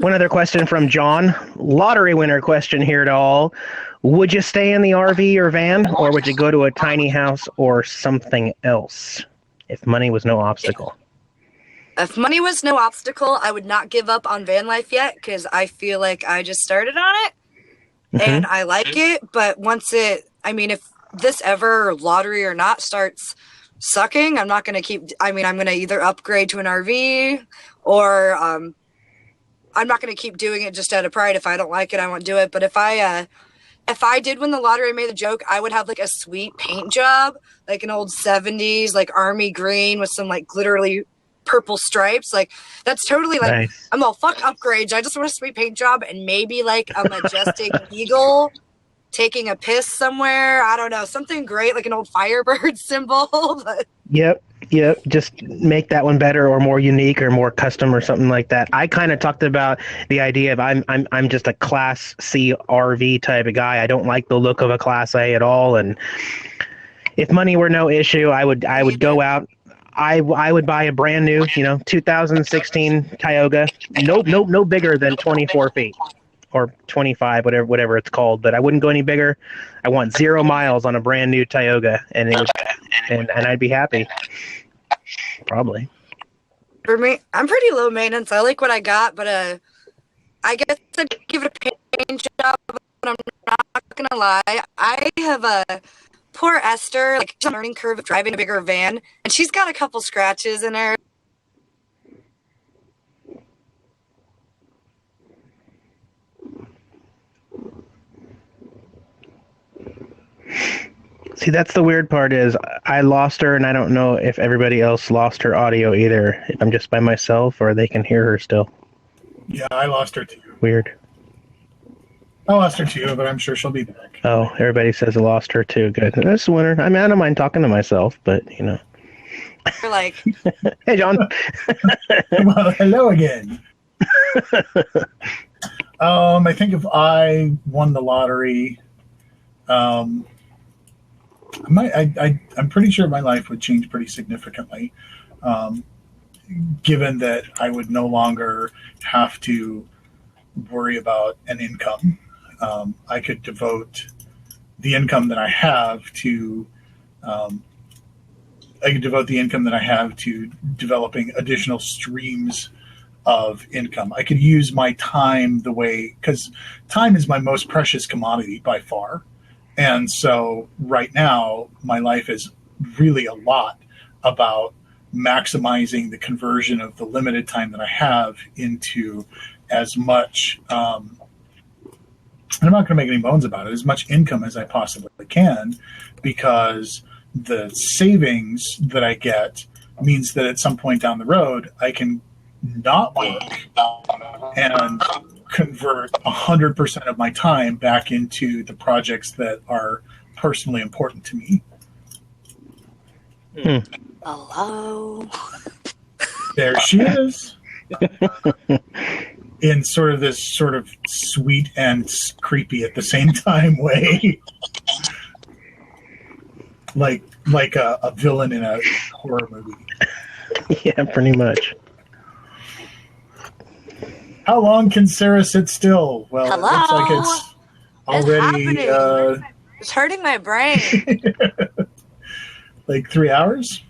One other question from John. Lottery winner question here to all. Would you stay in the RV or van, or would you go to a tiny house or something else if money was no obstacle? If money was no obstacle, I would not give up on van life yet because I feel like I just started on it and I like it. But if this ever, lottery or not, starts sucking, I'm not going to keep, I'm going to either upgrade to an RV or I'm not going to keep doing it just out of pride. If I don't like it, I won't do it. But if I did win the lottery, I made the joke, I would have like a sweet paint job, like an old 70s, like army green with some like glittery purple stripes. Like that's totally like, nice. I'm all fuck upgrades. I just want a sweet paint job and maybe like a majestic eagle taking a piss somewhere. I don't know, something great, like an old Firebird symbol. Yep. Just make that one better or more unique or more custom or something like that. I kind of talked about the idea of I'm just a Class C RV type of guy. I don't like the look of a Class A at all. And if money were no issue, I would go out. I would buy a brand new, 2016 Tioga. No bigger than 24 feet. Or 25, whatever it's called, but I wouldn't go any bigger. I want 0 miles on a brand new Tioga, and I'd be happy. Probably. For me, I'm pretty low maintenance. I like what I got, but I guess I'd give it a paint job. But I'm not gonna lie, I have a poor Esther, like she's on a learning curve of driving a bigger van, and she's got a couple scratches in her. See, that's the weird part is I lost her, and I don't know if everybody else lost her audio either. If I'm just by myself, or they can hear her still. Yeah, I lost her too. Weird. I lost her too, but I'm sure she'll be back. Oh, everybody says I lost her too. Good. That's the winner. I mean, I don't mind talking to myself, but You're like, hey, John. Well, hello again. I think if I won the lottery, I'm pretty sure my life would change pretty significantly, given that I would no longer have to worry about an income. I could devote the income that I have to developing additional streams of income. I could use my time because time is my most precious commodity by far. And so right now, my life is really a lot about maximizing the conversion of the limited time that I have into as much, and I'm not going to make any bones about it, as much income as I possibly can, because the savings that I get means that at some point down the road, I can not work and convert 100% of my time back into the projects that are personally important to me. Hello. There she is. In sort of this sort of sweet and creepy at the same time way. like a villain in a horror movie. Yeah, pretty much. How long can Sarah sit still? Well, hello? It looks like it's already... It's hurting my brain. Like 3 hours?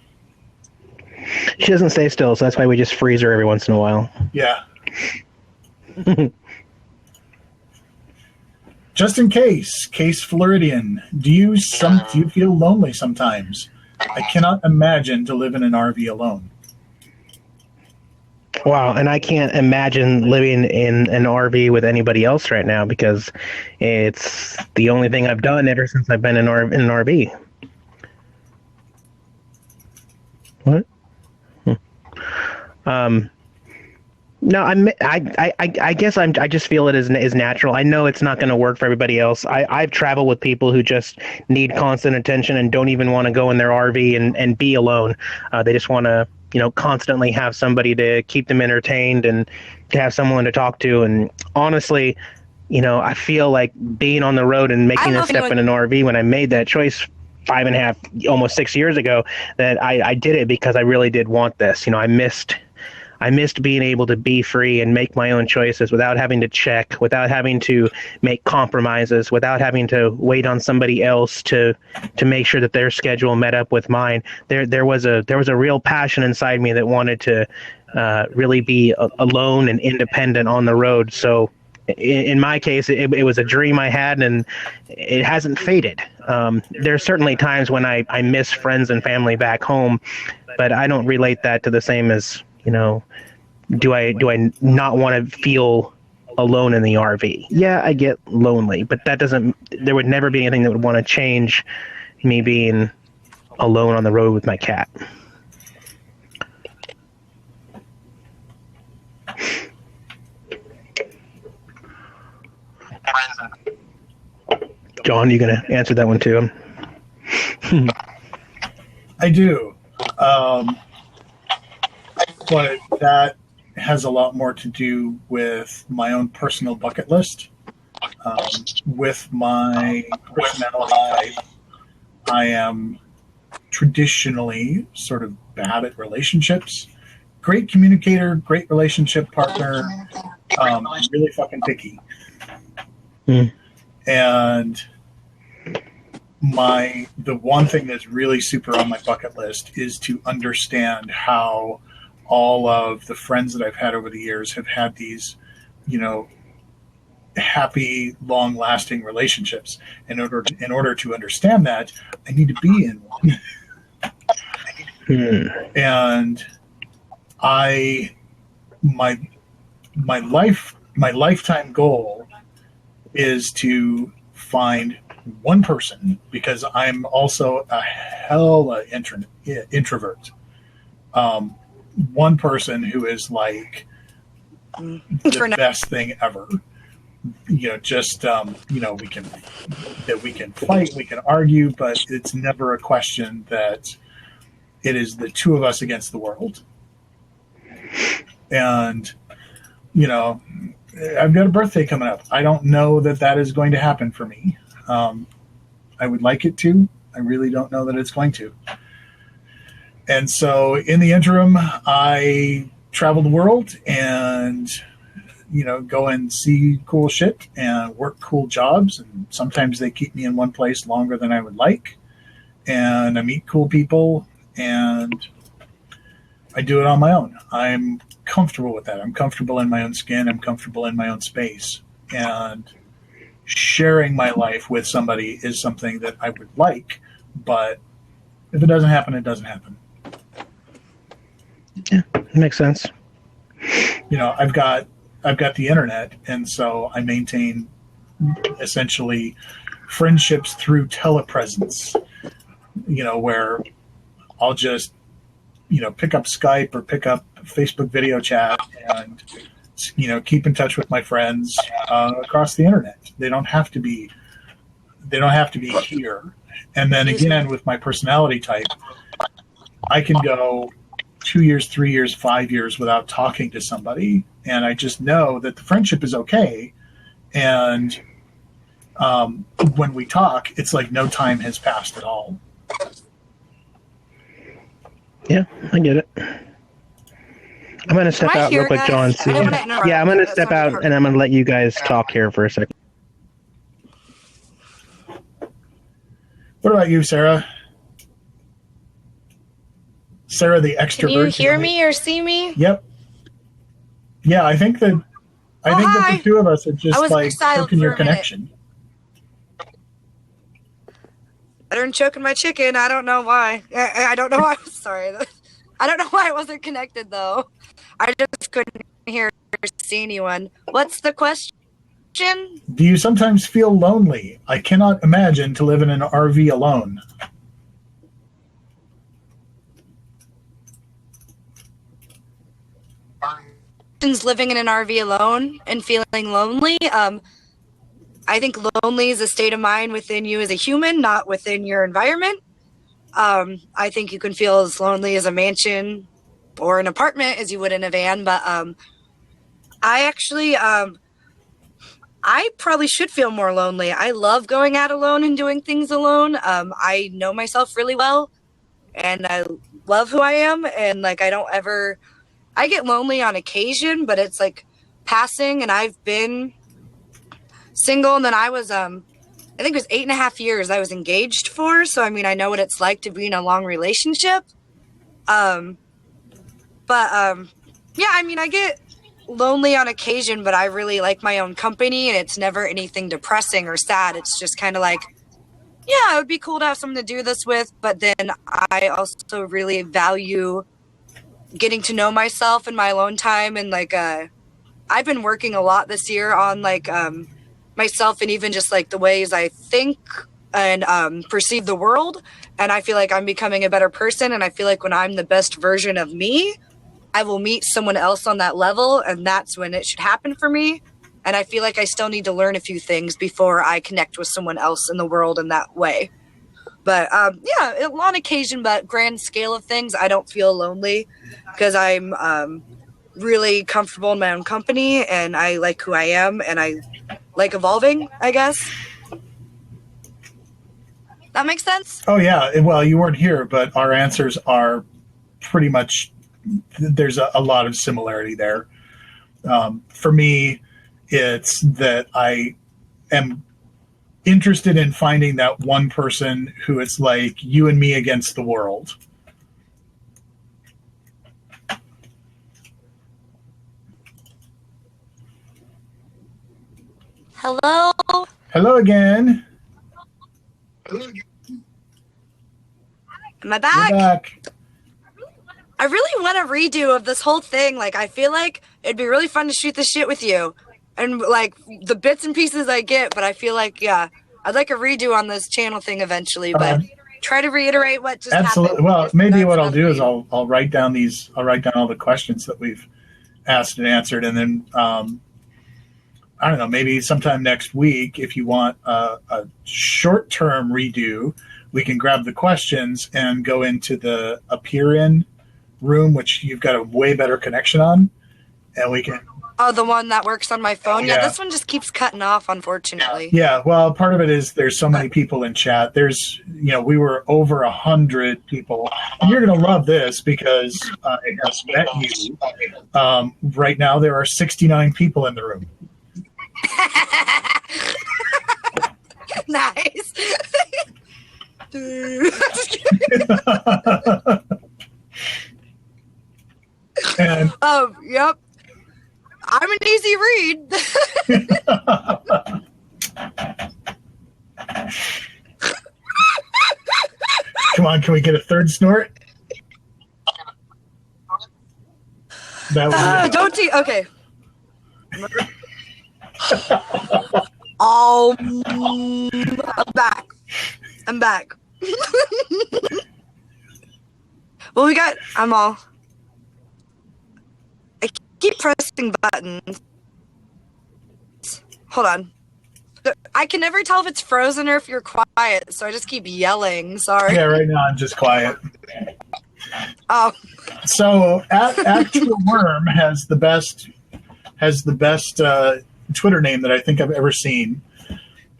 She doesn't stay still, so that's why we just freeze her every once in a while. Yeah. Just in case Floridian, do you feel lonely sometimes? I cannot imagine to live in an RV alone. Wow, and I can't imagine living in an RV with anybody else right now because it's the only thing I've done ever since I've been in an RV. What? No, I guess I just feel it is natural. I know it's not going to work for everybody else. I've traveled with people who just need constant attention and don't even want to go in their RV and be alone. They just want to, constantly have somebody to keep them entertained and to have someone to talk to. And honestly, I feel like being on the road and making a step in an RV when I made that choice 5.5, almost 6 years ago, that I did it because I really did want this. I I missed being able to be free and make my own choices without having to check, without having to make compromises, without having to wait on somebody else to make sure that their schedule met up with mine. There was a real passion inside me that wanted to really be alone and independent on the road. So in my case, it was a dream I had, and it hasn't faded. There's certainly times when I miss friends and family back home, but I don't relate that to the same as, do I not want to feel alone in the RV? Yeah, I get lonely, but there would never be anything that would want to change me being alone on the road with my cat. John, you gonna answer that one too? I do. But that has a lot more to do with my own personal bucket list. With my personality type, I am traditionally sort of bad at relationships. Great communicator, great relationship partner, really fucking picky. And the one thing that's really super on my bucket list is to understand how all of the friends that I've had over the years have had these, happy, long-lasting relationships. In order to understand that, I need to be in one. And my lifetime goal is to find one person, because I'm also a hella introvert. One person who is like the best thing ever. We can fight, we can argue, but it's never a question that it is the two of us against the world. And I've got a birthday coming up. I don't know that is going to happen for me. I would like it to. I really don't know that it's going to. And so in the interim, I travel the world and, go and see cool shit and work cool jobs. And sometimes they keep me in one place longer than I would like. And I meet cool people, and I do it on my own. I'm comfortable with that. I'm comfortable in my own skin. I'm comfortable in my own space. And sharing my life with somebody is something that I would like, but if it doesn't happen, it doesn't happen. Yeah, makes sense. I've got the internet, and so I maintain essentially friendships through telepresence, where I'll just, pick up Skype or pick up Facebook video chat and, keep in touch with my friends across the internet. They don't have to be here. And then again, with my personality type, I can go 2 years, 3 years, 5 years without talking to somebody, and I just know that the friendship is okay. And when we talk, it's like no time has passed at all. Yeah, I get it. I'm going to step out real quick, John. Yeah, I'm going to step out, and I'm going to let you guys talk here for a second. What about you, Sarah? Sarah, the extrovert. Can you hear me or see me? Yep. Yeah, I think that the two of us are just like choking your connection. Better than choking my chicken. I don't know why. I don't know why. Sorry. I don't know why it wasn't connected though. I just couldn't hear or see anyone. What's the question? Do you sometimes feel lonely? I cannot imagine to live in an RV alone. Living in an RV alone and feeling lonely. I think lonely is a state of mind within you as a human, not within your environment. I think you can feel as lonely as a mansion or an apartment as you would in a van. But I actually, I probably should feel more lonely. I love going out alone and doing things alone. I know myself really well, and I love who I am. And like, I I get lonely on occasion, but it's like passing, and I've been single, and then I was I think it was 8.5 years I was engaged for, so I mean I know what it's like to be in a long relationship. Yeah, I mean I get lonely on occasion, but I really like my own company, and it's never anything depressing or sad. It's just kind of like, yeah, it would be cool to have someone to do this with, but then I also really value getting to know myself in my alone time, and like I've been working a lot this year on like myself, and even just like the ways I think and perceive the world, and I feel like I'm becoming a better person, and I feel like when I'm the best version of me, I will meet someone else on that level, and that's when it should happen for me. And I feel like I still need to learn a few things before I connect with someone else in the world in that way. But yeah, on occasion, but grand scale of things, I don't feel lonely because I'm really comfortable in my own company, and I like who I am, and I like evolving, I guess. That makes sense? Oh, yeah. Well, you weren't here, but our answers are pretty much, there's a lot of similarity there. For me, it's that I am interested in finding that one person who it's like you and me against the world. Hello? Hello again. Am I back? You're back. I really want a redo of this whole thing. Like, I feel like it'd be really fun to shoot this shit with you. And, like, the bits and pieces I get, but I feel like, yeah, I'd like a redo on this channel thing eventually, but try to reiterate what just absolutely happened. Well, maybe what I'll do is I'll write down all the questions that we've asked and answered, and then I don't know, maybe sometime next week, if you want a short-term redo, we can grab the questions and go into the appear in room, which you've got a way better connection on, and we can. Oh, the one that works on my phone? Yeah, this one just keeps cutting off, unfortunately. Yeah, well, part of it is there's so many people in chat. There's, we were over 100 people. And you're going to love this because it has met you. Right now, there are 69 people in the room. Nice. And yep. I'm an easy read. Come on, can we get a third snort? That Don't okay. Oh, I'm back. Well, I keep pressing buttons. Hold on. I can never tell if it's frozen or if you're quiet, so I just keep yelling. Sorry. Yeah, right now I'm just quiet. Oh. So, Actual Worm has the best Twitter name that I think I've ever seen.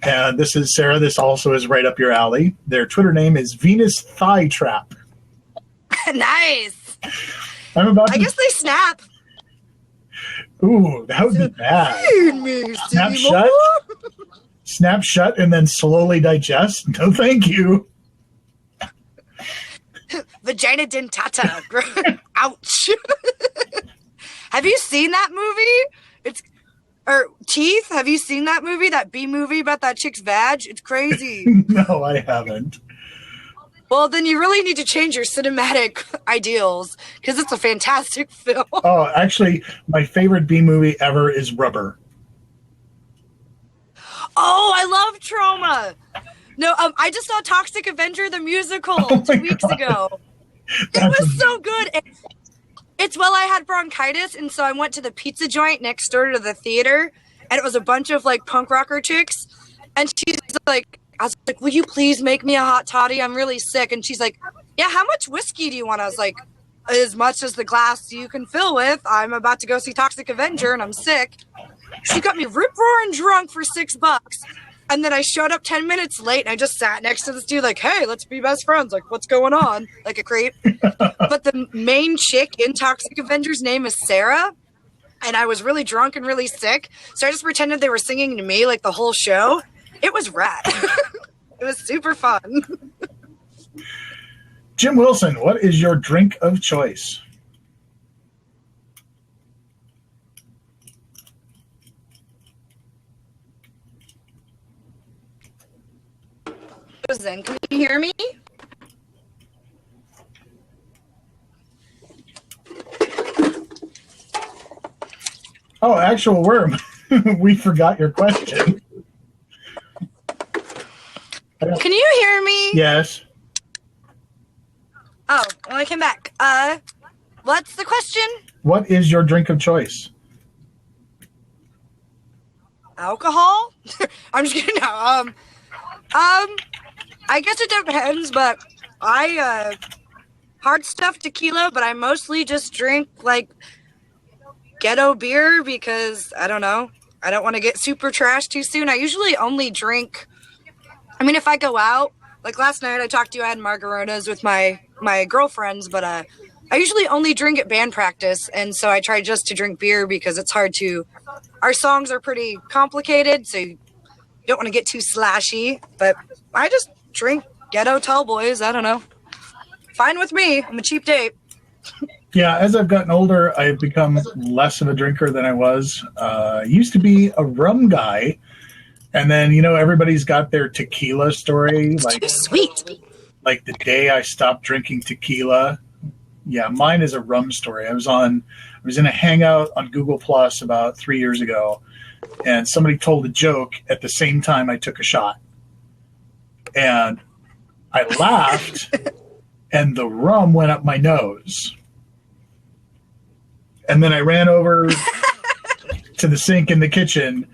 And this is Sarah. This also is right up your alley. Their Twitter name is Venus Thigh Trap. Nice. I guess they snap. Ooh, that would be bad. Snap shut. Snap shut and then slowly digest. No, thank you. Vagina dentata. Ouch. Have you seen that movie? Teeth? Have you seen that movie? That B movie about that chick's vag? It's crazy. No, I haven't. Well, then you really need to change your cinematic ideals because it's a fantastic film. Oh, actually, my favorite B movie ever is Rubber. Oh, I love Trauma. No, I just saw Toxic Avenger the musical 2 weeks ago. It was so good. It's I had bronchitis, and so I went to the pizza joint next door to the theater, and it was a bunch of like punk rocker chicks, and she's like, I was like, will you please make me a hot toddy? I'm really sick. And she's like, yeah, how much whiskey do you want? I was like, as much as the glass you can fill with. I'm about to go see Toxic Avenger and I'm sick. She got me rip-roaring drunk for $6. And then I showed up 10 minutes late, and I just sat next to this dude like, hey, let's be best friends. Like, what's going on? Like a creep. But the main chick in Toxic Avenger's name is Sarah. And I was really drunk and really sick. So I just pretended they were singing to me like the whole show. It was rad. It was super fun. Jim Wilson, what is your drink of choice? Zen, can you hear me? Oh, actual worm. We forgot your question. Can you hear me? Yes. Oh, well, I came back. What's the question? What is your drink of choice? Alcohol? I'm just kidding. No, I guess it depends, but I hard stuff tequila, but I mostly just drink like ghetto beer because I don't know. I don't want to get super trash too soon. I usually only drink. I mean, if I go out, like last night, I talked to you. I had margaritas with my girlfriends, but I usually only drink at band practice, and so I try just to drink beer because it's hard to. Our songs are pretty complicated, so you don't want to get too slashy. But I just drink ghetto tall boys. I don't know. Fine with me. I'm a cheap date. Yeah, as I've gotten older, I've become less of a drinker than I was. Used to be a rum guy, and then everybody's got their tequila story. Like too sweet. Like the day I stopped drinking tequila. Yeah, mine is a rum story. I was in a hangout on Google Plus about 3 years ago, and somebody told a joke at the same time I took a shot, and I laughed, and the rum went up my nose. And then I ran over to the sink in the kitchen,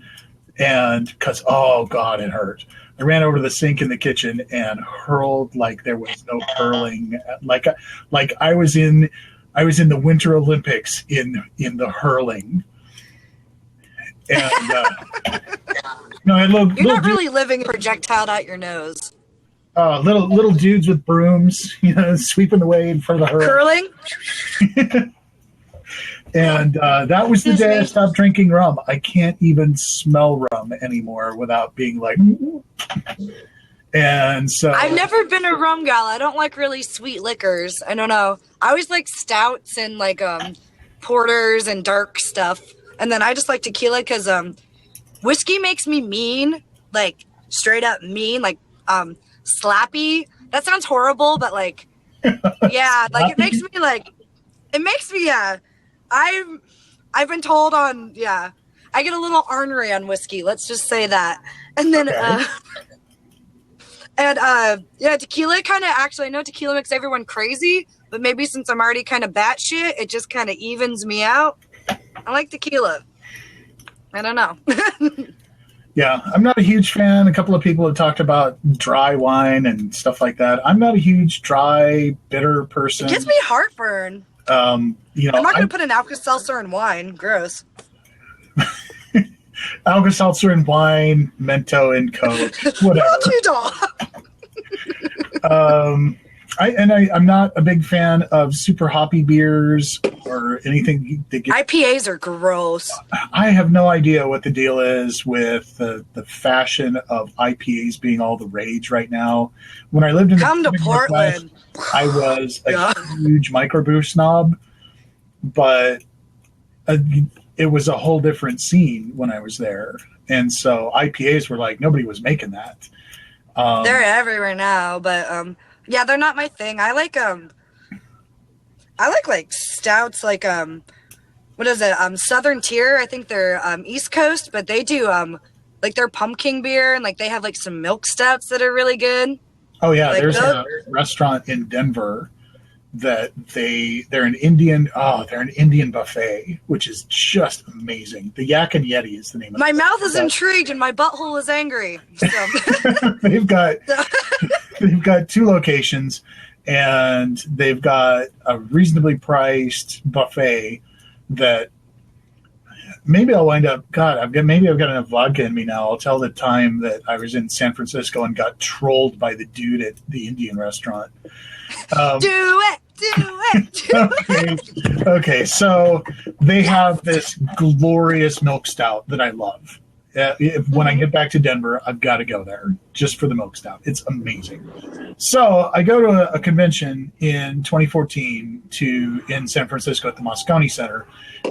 and because, oh God, it hurt. I ran over to the sink in the kitchen and hurled like there was no hurling. Like I was in the Winter Olympics in the hurling. And you're not really living projectile out your nose. Little dudes with brooms, sweeping away in front of the hurl. Curling. And that was the day I stopped drinking rum. I can't even smell rum anymore without being like. And so I've never been a rum gal. I don't like really sweet liquors. I don't know. I always like stouts and like porters and dark stuff. And then I just like tequila because whiskey makes me mean, like straight up mean, like slappy. That sounds horrible, but like, yeah, like it makes me yeah. I've been told I get a little ornery on whiskey. Let's just say that. And then, tequila kind of I know tequila makes everyone crazy, but maybe since I'm already kind of batshit, it just kind of evens me out. I like tequila. I don't know. Yeah, I'm not a huge fan. A couple of people have talked about dry wine and stuff like that. I'm not a huge dry, bitter person. It gives me heartburn. I'm not going to put an Alka-Seltzer in wine. Gross. Alka-Seltzer in wine, Mento in Coke, whatever. I'm not a big fan of super hoppy beers or anything that gets. IPAs are gross. I have no idea what the deal is with the fashion of IPAs being all the rage right now. When I lived in Portland, I was a huge microbrew snob, but it was a whole different scene when I was there. And so IPAs were like, nobody was making that. They're everywhere now, but they're not my thing. I like stouts, like what is it? Southern Tier. I think they're East Coast, but they do like their pumpkin beer, and like they have like some milk stouts that are really good. Oh yeah, like there's a restaurant in Denver that they're an Indian buffet, which is just amazing. The Yak and Yeti is the name of it. My mouth is intrigued and my butthole is angry. So. they've got 2 locations, and they've got a reasonably priced buffet that maybe I'll wind up. God, maybe I've got enough vodka in me now. I'll tell the time that I was in San Francisco and got trolled by the dude at the Indian restaurant. Do it. Okay. So they have this glorious milk stout that I love. When I get back to Denver, I've got to go there just for the milk stout. It's amazing. So I go to a convention in 2014 in San Francisco at the Moscone Center,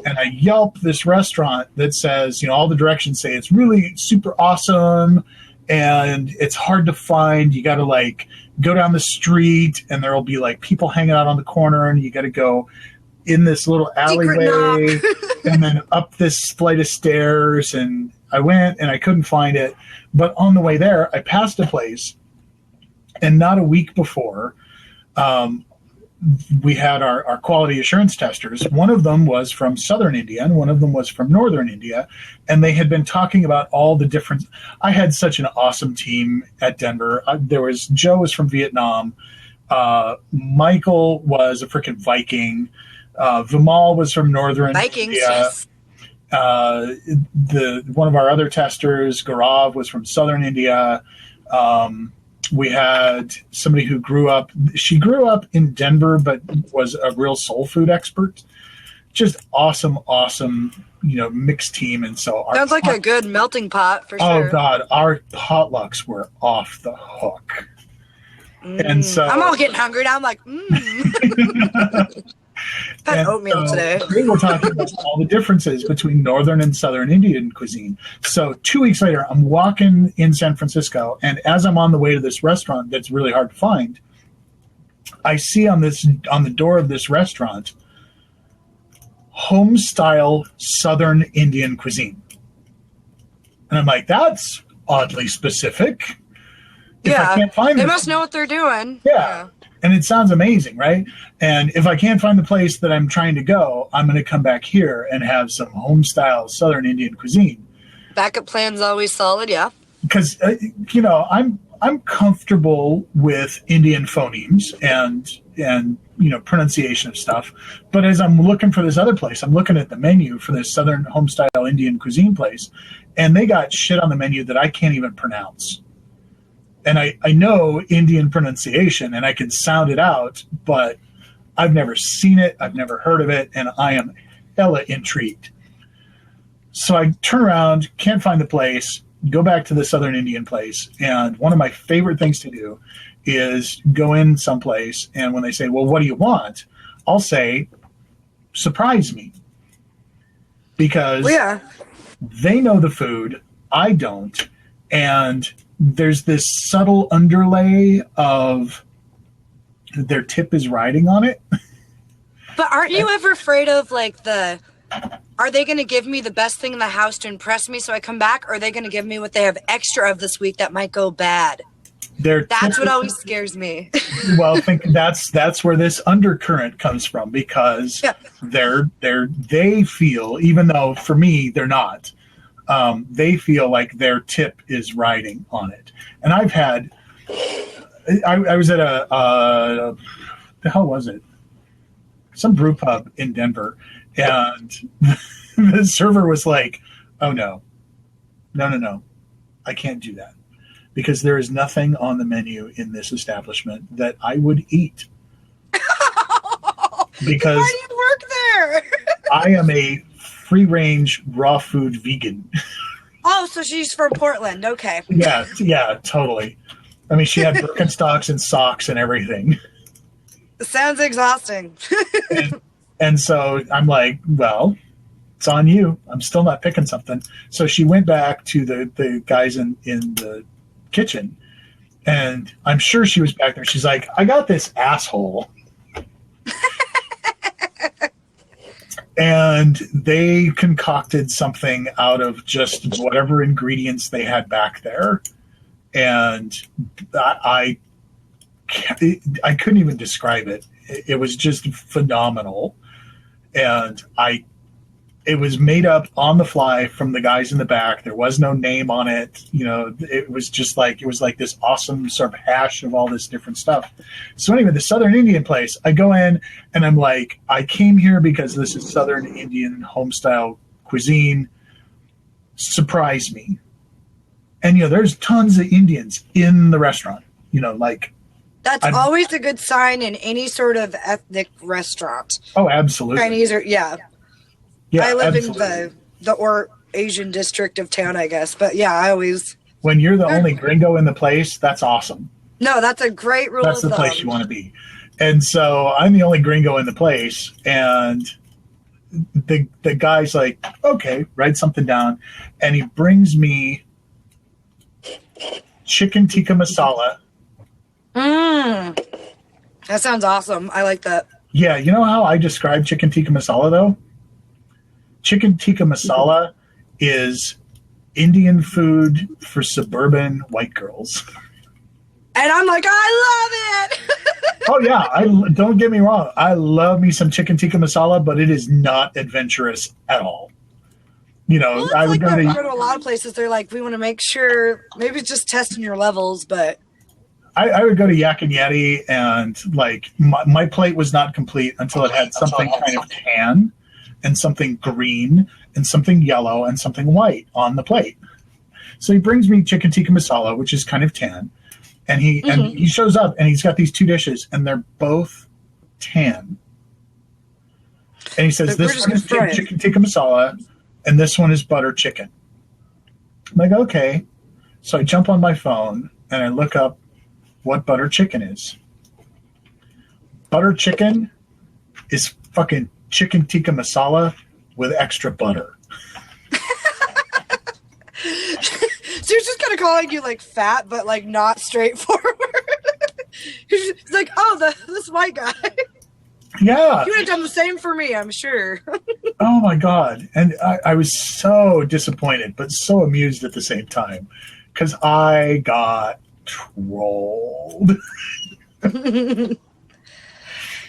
and I Yelp this restaurant that says, all the directions say it's really super awesome and it's hard to find. You got to go down the street and there'll be people hanging out on the corner, and you got to go in this little alleyway and then up this flight of stairs. And I went and I couldn't find it. But on the way there, I passed a place, and not a week before, we had our quality assurance testers. One of them was from Southern India and one of them was from Northern India. And they had been talking about all the different. I had such an awesome team at Denver. Joe was from Vietnam. Michael was a freaking Viking. Vimal was from Northern Vikings, India. yes. One of our other testers, Gaurav, was from Southern India. We had somebody who grew up in Denver, but was a real soul food expert. Just awesome, mixed team. And so sounds like a good melting pot for sure. Oh God, our potlucks were off the hook. And so I'm all getting hungry now. I'm like, had oatmeal today. We were talking about all the differences between Northern and Southern Indian cuisine. So 2 weeks later, I'm walking in San Francisco, and as I'm on the way to this restaurant that's really hard to find, I see on the door of this restaurant, home style Southern Indian cuisine. And I'm like, that's oddly specific. If I can't find they must know what they're doing. Yeah. And it sounds amazing, right? And if I can't find the place that I'm trying to go, I'm going to come back here and have some home-style Southern Indian cuisine. Backup plan's always solid, yeah. Because, I'm comfortable with Indian phonemes and pronunciation of stuff. But as I'm looking for this other place, I'm looking at the menu for this Southern home-style Indian cuisine place, and they got shit on the menu that I can't even pronounce. And I know Indian pronunciation, and I can sound it out, but I've never seen it, I've never heard of it, and I am hella intrigued. So I turn around, can't find the place, go back to the Southern Indian place, and one of my favorite things to do is go in someplace, and when they say, well, what do you want? I'll say, surprise me. Because they know the food, I don't, and there's this subtle underlay of their tip is riding on it. But aren't you ever afraid of are they going to give me the best thing in the house to impress me so I come back? Or are they going to give me what they have extra of this week that might go bad? That's what always scares me. Well, I think that's where this undercurrent comes from, because they feel, even though for me they're not, they feel like their tip is riding on it. And I've had, I was at the hell was it? Some brew pub in Denver, and the server was like, oh no, I can't do that, because there is nothing on the menu in this establishment that I would eat. Because why do you work there? I am a free-range raw food vegan. Oh, so she's from Portland. Okay. Yeah, totally. I mean, she had Birkenstocks and socks and everything. Sounds exhausting. and so I'm like, well, it's on you. I'm still not picking something. So she went back to the guys in the kitchen, and I'm sure she was back there. She's like, I got this asshole. And they concocted something out of just whatever ingredients they had back there. And I couldn't even describe it. It was just phenomenal. And it was made up on the fly from the guys in the back. There was no name on it. It was just it was like this awesome sort of hash of all this different stuff. So anyway, the Southern Indian place, I go in and I'm like, I came here because this is Southern Indian home style cuisine surprised me. And, there's tons of Indians in the restaurant, like. That's always a good sign in any sort of ethnic restaurant. Oh, absolutely. Chinese or, yeah. I live absolutely. in the Asian district of town, I guess. But yeah, I always. When you're the only gringo in the place, that's awesome. No, that's a great rule of thumb. That's the place you want to be. And so I'm the only gringo in the place, and the guy's like, okay, write something down. And he brings me chicken tikka masala. That sounds awesome. I like that. Yeah, you know how I describe chicken tikka masala, though? Chicken tikka masala is Indian food for suburban white girls. And I'm like, I love it! Oh, yeah. Don't get me wrong. I love me some chicken tikka masala, but it is not adventurous at all. Well, I would go to a lot of places. They're like, we want to make sure, maybe it's just testing your levels, but... I would go to Yak and Yeti, and like my plate was not complete until it had something kind of tan and something green and something yellow and something white on the plate. So he brings me chicken tikka masala, which is kind of tan, and he shows up and he's got these two dishes and they're both tan. And he says, this one is chicken tikka masala and this one is butter chicken. I'm like, okay. So I jump on my phone and I look up what butter chicken is. Butter chicken is fucking chicken tikka masala with extra butter. So you're just kind of calling you like fat, but like not straightforward. It's like, oh, this white guy. Yeah. You would have done the same for me, I'm sure. Oh my God. And I was so disappointed, but so amused at the same time because I got trolled.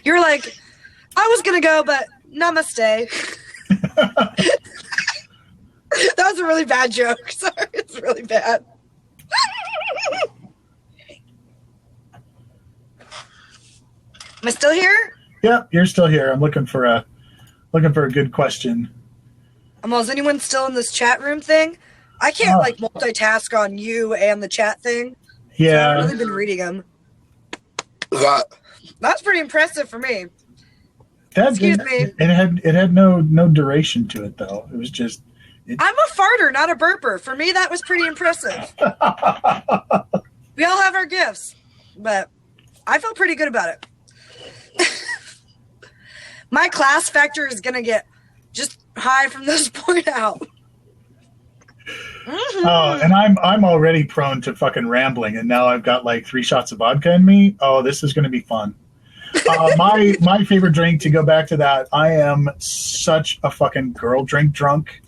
You're like, I was gonna go, but namaste. That was a really bad joke. Sorry, it's really bad. Am I still here? Yep, you're still here. I'm looking for a good question. Is anyone still in this chat room thing? I can't like multitask on you and the chat thing. Yeah, so I've really been reading them. That's pretty impressive for me. Excuse me. It had no duration to it though. It was just. I'm a farter, not a burper. For me, that was pretty impressive. We all have our gifts, but I felt pretty good about it. My class factor is gonna get just high from this point out. Oh, and I'm already prone to fucking rambling, and now I've got like 3 shots of vodka in me. Oh, this is gonna be fun. My favorite drink, to go back to that, I am such a fucking girl drink drunk.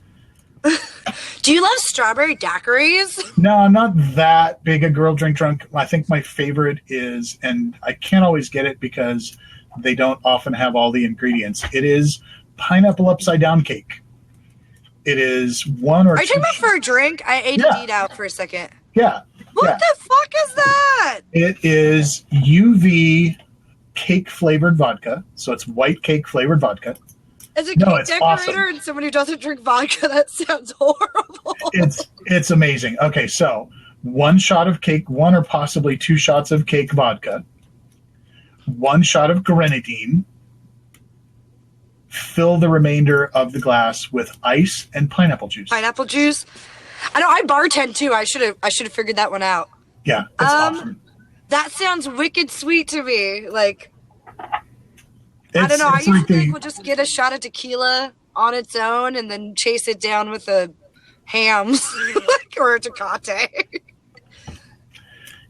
Do you love strawberry daiquiris? No, I'm not that big a girl drink drunk. I think my favorite is, and I can't always get it because they don't often have all the ingredients. It is pineapple upside down cake. It is one or two. Are you talking about for a drink? I ate a deed out for a second. Yeah. What the fuck is that? It is UV cake flavored vodka. So it's white cake flavored vodka. As a cake decorator awesome. And someone who doesn't drink vodka, that sounds horrible. It's amazing. Okay, so 1 shot of cake, 1 or possibly 2 shots of cake vodka, 1 shot of grenadine. Fill the remainder of the glass with ice and pineapple juice. Pineapple juice. I know. I bartend too. I should have figured that one out. Yeah, it's awesome. That sounds wicked sweet to me. Like. I don't know. I usually think we'll just get a shot of tequila on its own and then chase it down with a hams or a Tecate.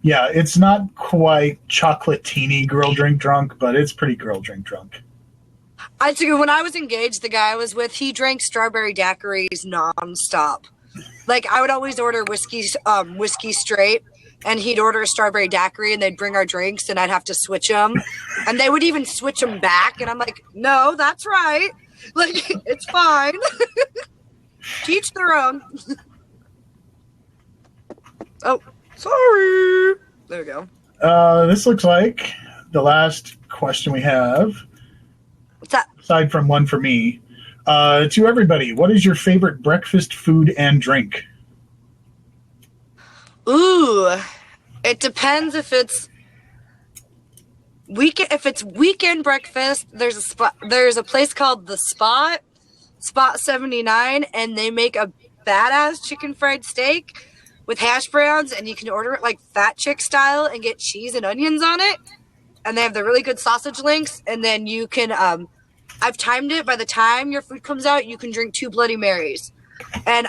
Yeah, it's not quite chocolatini girl drink drunk, but it's pretty girl drink drunk. When I was engaged, the guy I was with, he drank strawberry daiquiris nonstop. Like, I would always order whiskey straight, and he'd order a strawberry daiquiri, and they'd bring our drinks, and I'd have to switch them. And they would even switch them back, and I'm like, no, that's right. Like, it's fine. Teach their own. Oh, sorry. There we go. This looks like the last question we have. What's that? Aside from one for me, To everybody, what is your favorite breakfast food and drink? Ooh, it depends if it's weekend. If it's weekend breakfast, there's a spot. There's a place called the Spot 79, and they make a badass chicken fried steak with hash browns, and you can order it like fat chick style and get cheese and onions on it. And they have the really good sausage links, and then you can I've timed it. By the time your food comes out, you can drink 2 Bloody Marys. And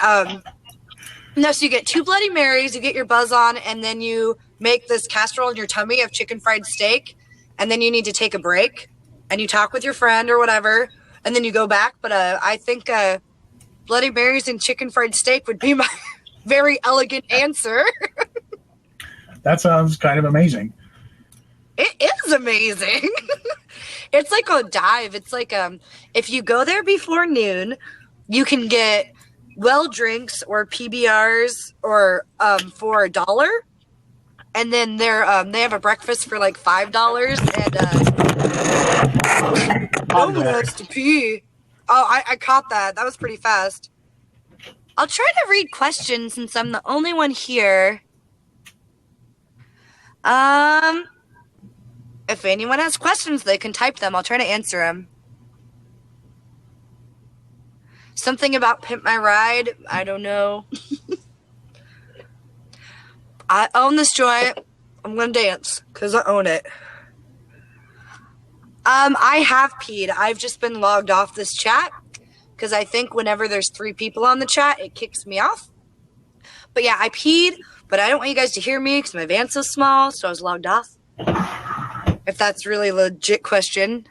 no, so you get 2 Bloody Marys, you get your buzz on, and then you make this casserole in your tummy of chicken fried steak, and then you need to take a break, and you talk with your friend or whatever, and then you go back. But I think Bloody Marys and chicken fried steak would be my very elegant answer. That sounds kind of amazing. It is amazing. It's like a dive. It's like if you go there before noon, you can get well drinks or PBRs or for $1, and then they have a breakfast for like $5. And Logan has to pee. Oh, I caught that. That was pretty fast. I'll try to read questions since I'm the only one here. If anyone has questions, they can type them. I'll try to answer them. Something about Pimp My Ride. I don't know. I own this joint. I'm going to dance because I own it. I have peed. I've just been logged off this chat because I think whenever there's 3 people on the chat, it kicks me off. But yeah, I peed, but I don't want you guys to hear me because my van's so small, so I was logged off. If that's really a legit question.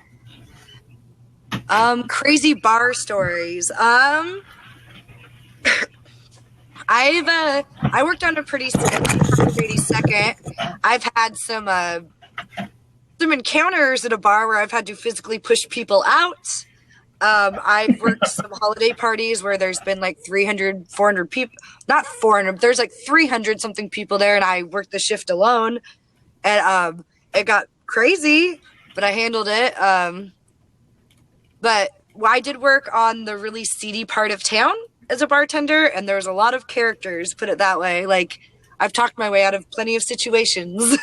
Crazy bar stories. I worked on a pretty shady second. I've had some encounters at a bar where I've had to physically push people out. I've worked some holiday parties where there's been like 300, 400 people. Not 400, there's like 300 something people there, and I worked the shift alone. And it got crazy, but I handled it. But I did work on the really seedy part of town as a bartender, and there's a lot of characters, put it that way. Like, I've talked my way out of plenty of situations.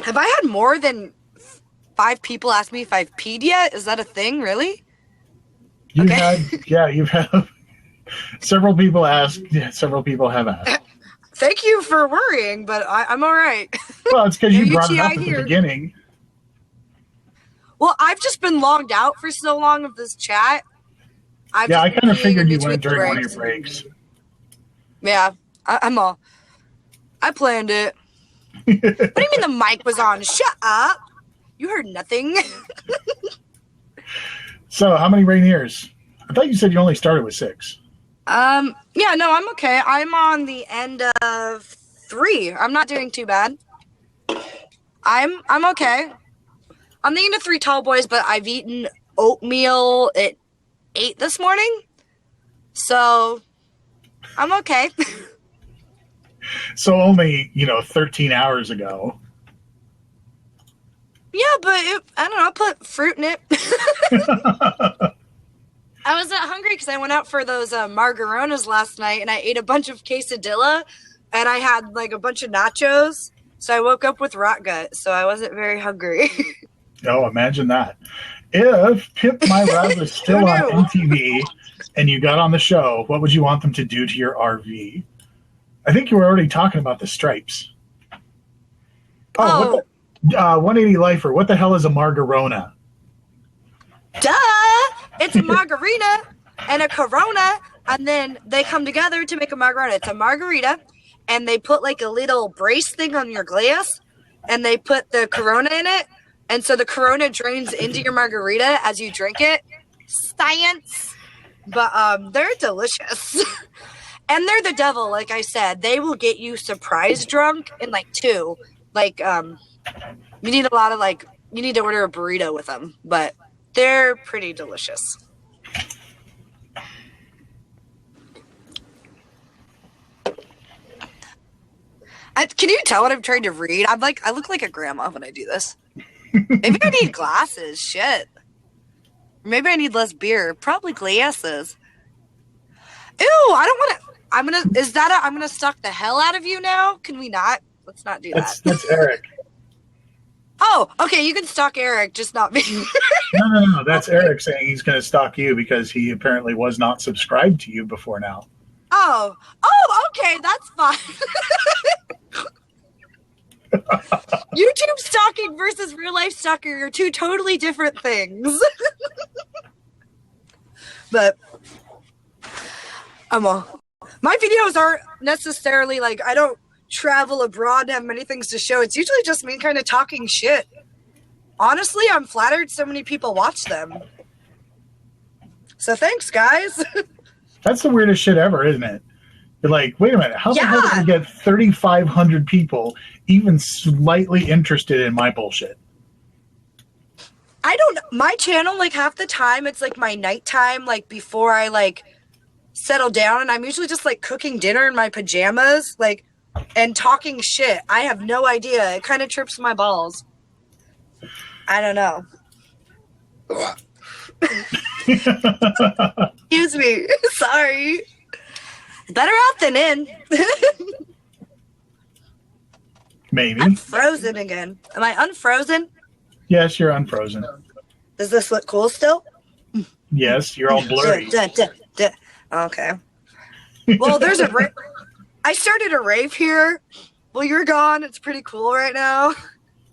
Have I had more than 5 people ask me if I've peed yet? Is that a thing, really? You've had several people ask. Yeah, several people have asked. Thank you for worrying, but I'm all right. Well, it's because you brought it up at the beginning. Well, I've just been logged out for so long of this chat. I kind of figured you went during one of your breaks. Yeah, I planned it. What do you mean the mic was on? Shut up. You heard nothing. So, how many Rainiers? I thought you said you only started with 6. Yeah, no, I'm okay. I'm on the end of 3. I'm not doing too bad. I'm okay. I'm the end of 3 tall boys, but I've eaten oatmeal at 8 this morning. So, I'm okay. So only, 13 hours ago. Yeah, but I don't know, I put fruit in it. I was hungry because I went out for those margaritas last night, and I ate a bunch of quesadilla, and I had like a bunch of nachos, so I woke up with rot gut, so I wasn't very hungry. Oh, imagine that. If Pimp My Ride was still on MTV and you got on the show, what would you want them to do to your RV? I think you were already talking about the stripes. Oh. 180 Lifer, what the hell is a margarona? Duh! It's a margarita and a Corona, and then they come together to make a margarita. It's a margarita, and they put like a little brace thing on your glass, and they put the Corona in it, and so the Corona drains into your margarita as you drink it. Science! But they're delicious. And they're the devil, like I said. They will get you surprise drunk in like 2. Like, you need a lot of you need to order a burrito with them, but they're pretty delicious. Can you tell what I'm trying to read? I look like a grandma when I do this. Maybe I need glasses. Shit. Maybe I need less beer. Probably glasses. Ew, I don't want to. I'm gonna stalk the hell out of you now. Can we not? Let's not do that. That's Eric. Oh, okay. You can stalk Eric, just not me. No. That's Eric saying he's going to stalk you because he apparently was not subscribed to you before now. Oh, okay. That's fine. YouTube stalking versus real life stalking are two totally different things. But my videos aren't necessarily like, I don't travel abroad and have many things to show. It's usually just me kind of talking shit. Honestly, I'm flattered so many people watch them. So thanks, guys. That's the weirdest shit ever, isn't it? You're like, wait a minute, how the hell did we get 3,500 people even slightly interested in my bullshit? I don't know. My channel, like half the time, it's like my nighttime, like before I like settle down, and I'm usually just like cooking dinner in my pajamas, like, and talking shit. I have no idea. It kind of trips my balls. I don't know. Excuse me. Sorry. Better out than in. Maybe. I'm frozen again. Am I unfrozen? Yes, you're unfrozen. Does this look cool still? Yes, you're all blurry. Okay. Well, there's a I started a rave here. Well, you're gone. It's pretty cool right now.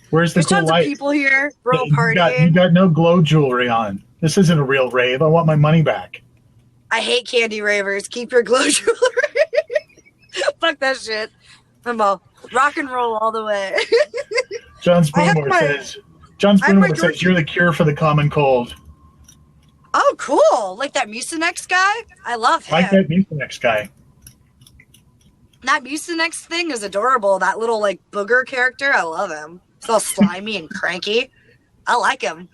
Where's the There's cool tons light? of people here. We're all You partying. got no glow jewelry on. This isn't a real rave. I want my money back. I hate candy ravers. Keep your glow jewelry. Fuck that shit. I'm all rock and roll all the way. John Spoonmore says you're the cure for the common cold. Oh, cool. Like that Mucinex guy? I love him. Like that Mucinex guy. That Mucinex thing is adorable. That little like booger character. I love him. He's all slimy and cranky. I like him.